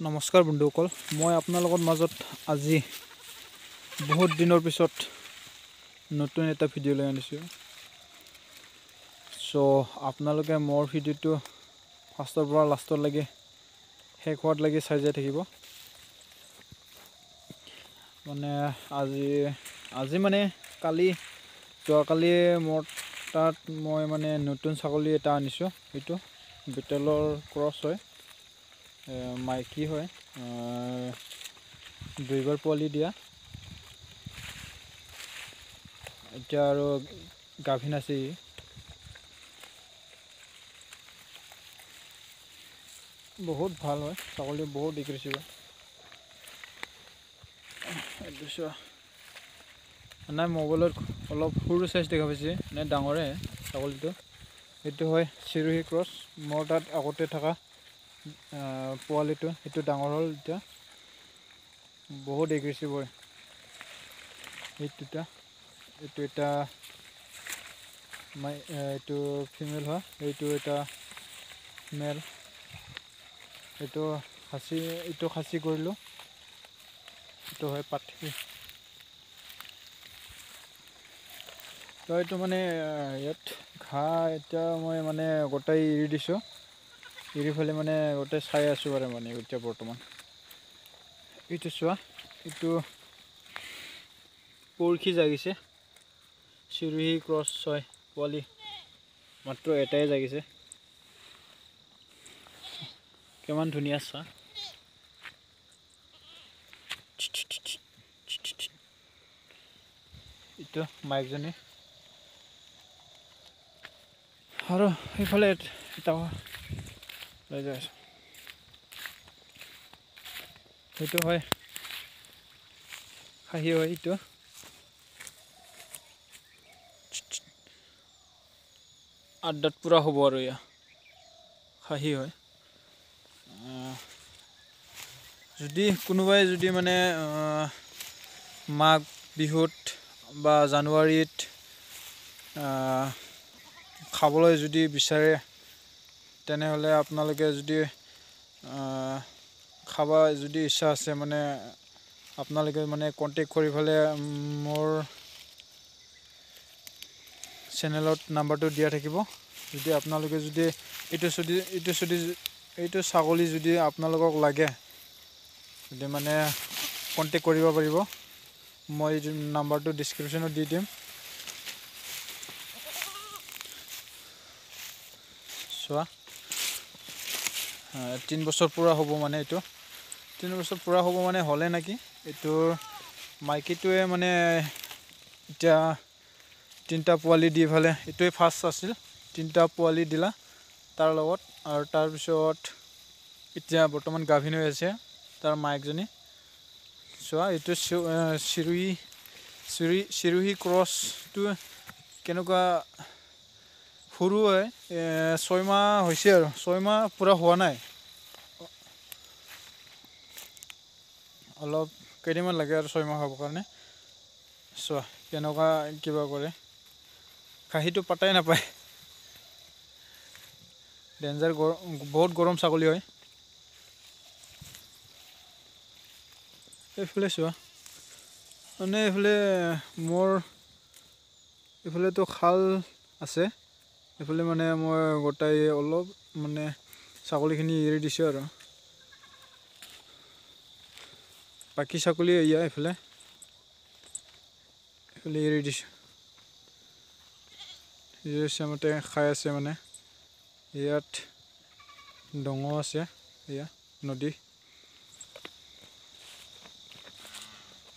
নমস্কাৰ বন্ধুসকল, মই আপোনালোকৰ মাজত আজি বহুত দিনৰ পিছত নতুন এটা ভিডিঅ' লৈ আনিছোঁ। সো আপোনালোকে মোৰ ভিডিঅ'টো ফাৰ্ষ্টৰ পৰা লাষ্টলৈকে শেষ হোৱালৈকে চাই যাই থাকিব। মানে আজি মানে যোৱাকালি মোৰ তাত মই মানে নতুন ছাগলী এটা আনিছোঁ। এইটো বিটেলৰ ক্ৰছ হয়, মাইকী হয়, 2 বাৰ পোৱালি দিয়া। এতিয়া আৰু গাভিন আছে। বহুত ভাল হয় ছাগলী, বহুত এগ্ৰেছিভ হয়। নাই, মোবাইলত অলপ সৰু চাইজ দেখা পাইছে, নাই ডাঙৰে ছাগলীটো। এইটো হয় চিৰোহী ক্ৰছ। মোৰ তাত আগতে থকা পোৱালিটো সেইটো ডাঙৰ হ'ল, এতিয়া বহুত এগ্ৰেছিভ হয়। এইটো এটা এইটো ফিমেল হয়, এইটো এটা মেল। এইটো খাচী কৰিলোঁ। এইটো হয় পাঠি। তো এইটো মানে ইয়াত ঘাঁহ এতিয়া মই মানে গোটেই এৰি দিছোঁ। এৰি ফেলে মানে গোটেই চাই আছোঁ আৰু মানে এতিয়া বৰ্তমান। এইটো চোৱা, এইটো পৰখি জাগিছে, চিৰোহী ক্ৰছ হয় পোৱালি, মাত্ৰ এটাই জাগিছে। কিমান ধুনীয়া চা। এইটো মাইকজনী। আৰু সেইফালে এটা লৈ যাই আছোঁ। সেইটো হয় খাহী হয়। এইটো আড্ডাত পূৰা হ'ব আৰু এয়া খাহী হয়। যদি কোনোবাই মানে মাঘ বিহুত বা জানুৱাৰীত খাবলৈ যদি বিচাৰে, তেনেহ'লে আপোনালোকে যদি খাব যদি ইচ্ছা আছে, মানে আপোনালোকে মানে কণ্টেক্ট কৰি পেলাই মোৰ চেনেলত নাম্বাৰটো দিয়া থাকিব। যদি আপোনালোকে যদি এইটো ছাগলী যদি আপোনালোকক লাগে, যদি মানে কণ্টেক্ট কৰিব পাৰিব। মই নাম্বাৰটো ডিছক্ৰিপশ্যনত দি দিম। চোৱা, 3 বছৰ পূৰা হ'ব মানে এইটো 3 বছৰ পূৰা হ'ব মানে হ'লে নেকি। এইটোৰ মাইকীটোৱে মানে এতিয়া 3টা পোৱালি দি পেলাই, এইটোৱে ফাৰ্ষ্ট আছিল। 3টা পোৱালি দিলা তাৰ লগত, আৰু তাৰপিছত এতিয়া বৰ্তমান গাভিন হৈ আছে তাৰ মাকজনী। চোৱা, এইটো চিৰোহী ক্ৰছটো কেনেকুৱা সৰু হয়। 6 মাহ হৈছে আৰু 6 মাহ পূৰা হোৱা নাই, অলপ কেইদিনমান লাগে আৰু 6 মাহ হ'বৰ কাৰণে। চোৱা কেনেকুৱা কিবা কৰে, খাহীটো পাত্তাই নাপায়। ডেঞ্জাৰ বহুত গৰম ছাগলী হয়। এইফালে চোৱা, মানে এইফালেতো খাল আছে। এইফালে মানে মই গোটাই অলপ মানে ছাগলীখিনি এৰি দিছোঁ আৰু বাকী ছাগলী এইফালে এৰি দিছোঁ। ইচ্ছামতে খাই আছে। মানে ইয়াত ডঙ আছে, এয়া নদী।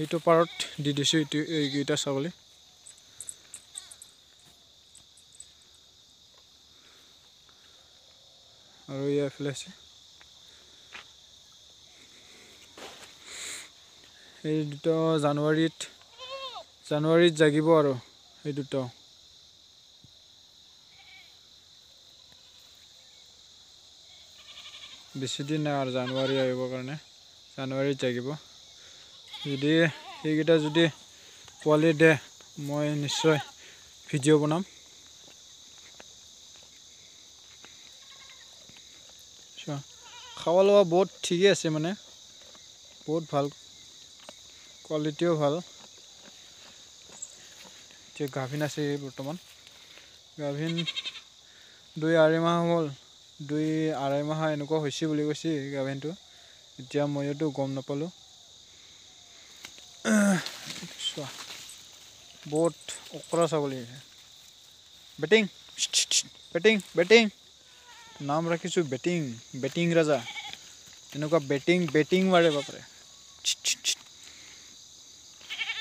এইটো পাৰত দি দিছোঁ এইকেইটা ছাগলী। আৰু এইফালে আছে, এই দুটা জানুৱাৰীত জাগিব আৰু এই দুটা বেছি দিন নাই আৰু জানুৱাৰী আহিবৰ কাৰণে। জানুৱাৰীত জাগিব। যদি সেইকেইটা যদি পোৱালি দিয়ে, মই নিশ্চয় ভিডিঅ' বনাম। খাওয়া লোৱা বহুত ঠিকেই আছে মানে বহুত ভাল কোৱালিটিও ভাল এতিয়া গাভিন আছে বৰ্তমান গাভিন 2-2.5 মাহ হ'ল 2-2.5 মাহ এনেকুৱা হৈছে বুলি কৈছে গাভিনটো এতিয়া মইতো গম নাপালোঁ চোৱা বহুত অকৰা ছাগলী বেটিং বেটিং বেটিং নাম ৰাখিছোঁ বেটিং ৰাজা এনেকুৱা বেটিং মাৰে বাপৰে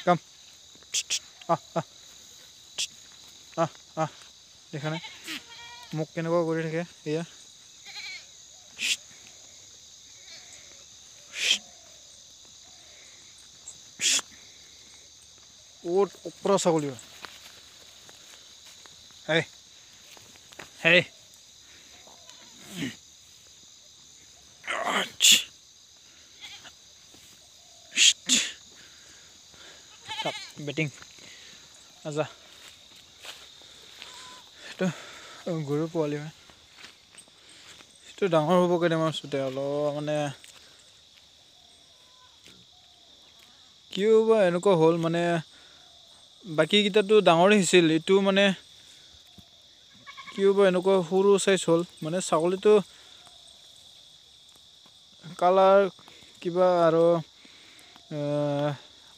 কাম দেখা নাই মোক কেনেকুৱা কৰি থাকে এয়া বহুত অকৰা ছাগলী হেই হেই বেটিং আজা এইটো গৰু পোৱালি হয় এইটো ডাঙৰ হ'ব কেইটামান চোতে অলপ মানে কিয় বা এনেকুৱা হ'ল মানে বাকীকেইটাতো ডাঙৰেই হৈছিল এইটো মানে কিয় বা এনেকুৱা সৰু চাইজ হ'ল মানে ছাগলীটো কালাৰ কিবা আৰু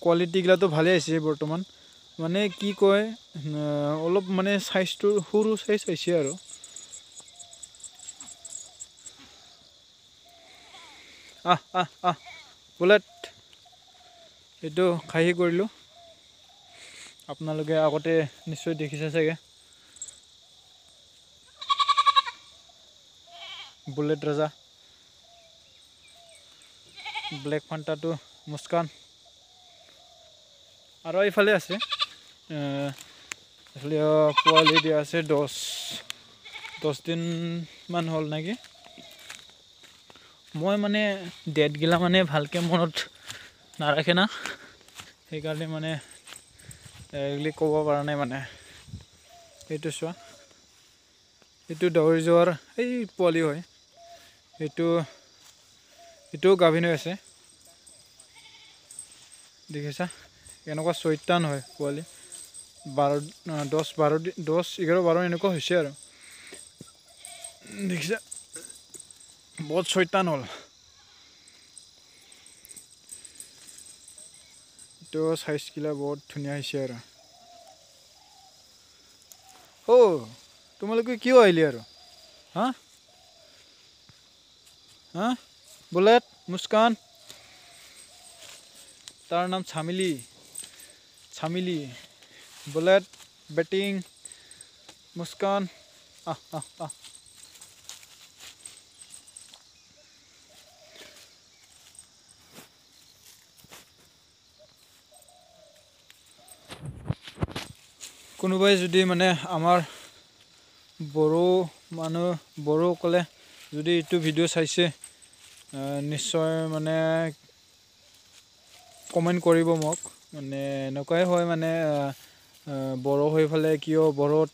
কোৱালিটিগিলাটো ভালেই আহিছে বৰ্তমান মানে কি কয় অলপ মানে চাইজটো সৰু চাইজ আহিছে আৰু বুলেট এইটো খাহী কৰিলোঁ আপোনালোকে আগতে নিশ্চয় দেখিছে চাগে বুলেট ৰাজা ব্লেক ফান্টাটো মুস্কান আৰু এইফালে আছে এইফালে পোৱালি দিয়া আছে 10 দিনমান হ'ল নেকি মই মানে ডেটগিলা মানে ভালকৈ মনত নাৰাখে না সেইকাৰণে মানে এইগিলি ক'ব পৰা নাই মানে এইটো চোৱা এইটো দৌৰি যোৱাৰ এই পোৱালি হয় এইটোও গাভিন হৈ আছে দেখিছা এনেকুৱা 6টা হয় পোৱালি 10-11-12 এনেকুৱা হৈছে আৰু দেখিছা বহুত 6টা হ'ল এইটো চাইজগিলা বহুত ধুনীয়া হৈছে আৰু তোমালোকে কিয় আহিলি আৰু হা বুলেট মুস্কান তাৰ নাম চামিলি বুলেট বেটিং মুস্কান কোনোবাই যদি মানে আমাৰ বড়োসকলে যদি এইটো ভিডিঅ' চাইছে নিশ্চয় মানে কমেণ্ট কৰিব মোক মানে এনেকুৱাই হয় মানে বড়ো হৈ ফালে কিয় বড়োত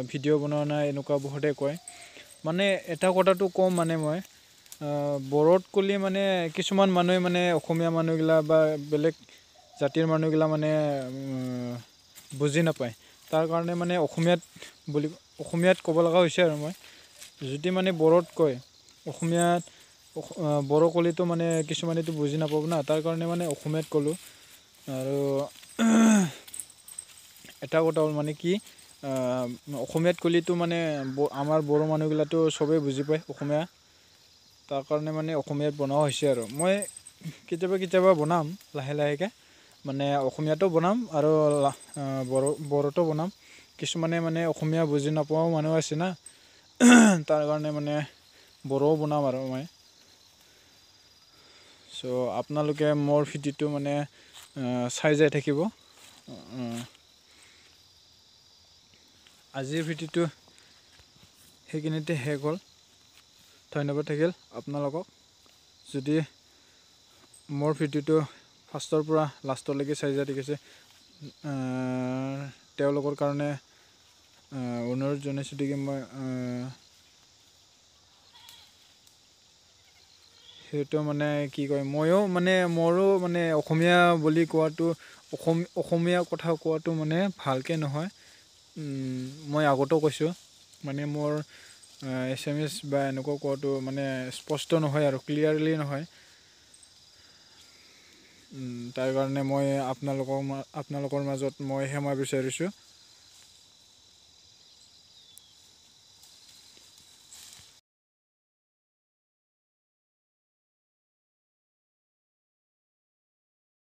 ভিডিঅ' বনোৱা নাই এনেকুৱা বহুতে কয় মানে এটা কথাটো ক'ম মানে মই বড়োত ক'লে মানে কিছুমান মানুহে মানে অসমীয়া মানুহগিলা বা বেলেগ জাতিৰ মানুহগিলা মানে বুজি নাপায় তাৰ কাৰণে মানে অসমীয়াত ক'ব লগা হৈছে আৰু মই যদি মানে বড়োত কয় অসমীয়াত বড়ো ক'লেতো মানে কিছুমানেতো বুজি নাপাব না তাৰ কাৰণে মানে অসমীয়াত ক'লোঁ আৰু এটা কথা হ'ল মানে কি অসমীয়াত ক'লেতো মানে আমাৰ বড়ো মানুহগিলাটো চবেই বুজি পায় অসমীয়া তাৰ কাৰণে মানে অসমীয়াত বনোৱা হৈছে আৰু মই কেতিয়াবা বনাম লাহেকৈ মানে অসমীয়াতো বনাম আৰু বড়োতো বনাম কিছুমানে মানে অসমীয়া বুজি নোপোৱাও মানুহ আছে না তাৰ কাৰণে মানে বড়োও বনাম আৰু মই চ' আপোনালোকে মোৰ ভিডিঅ'টো মানে চাই যাই থাকিব আজিৰ ভিডিঅ'টো সেইখিনিতে শেষ হ'ল ধন্যবাদ থাকিল আপোনালোকক যদি মোৰ ভিডিঅ'টো ফাৰ্ষ্টৰ পৰা লাষ্টলৈকে চাই যাই দেখিছে তেওঁলোকৰ কাৰণে অনুৰোধ জনাইছোঁ মই সেইটো মানে কি কয় ময়ো মানে মোৰো মানে অসমীয়া বুলি কোৱাটো অসমীয়া কথা কোৱাটো মানে ভালকৈ নহয়। মই আগতেও কৈছোঁ মানে মোৰ এছামিছ বা এনেকুৱা কোৱাটো মানে স্পষ্ট নহয় আৰু ক্লিয়াৰলি নহয়। তাৰ কাৰণে মই আপোনালোকৰ মাজত মই ক্ষমা বিচাৰিছোঁ।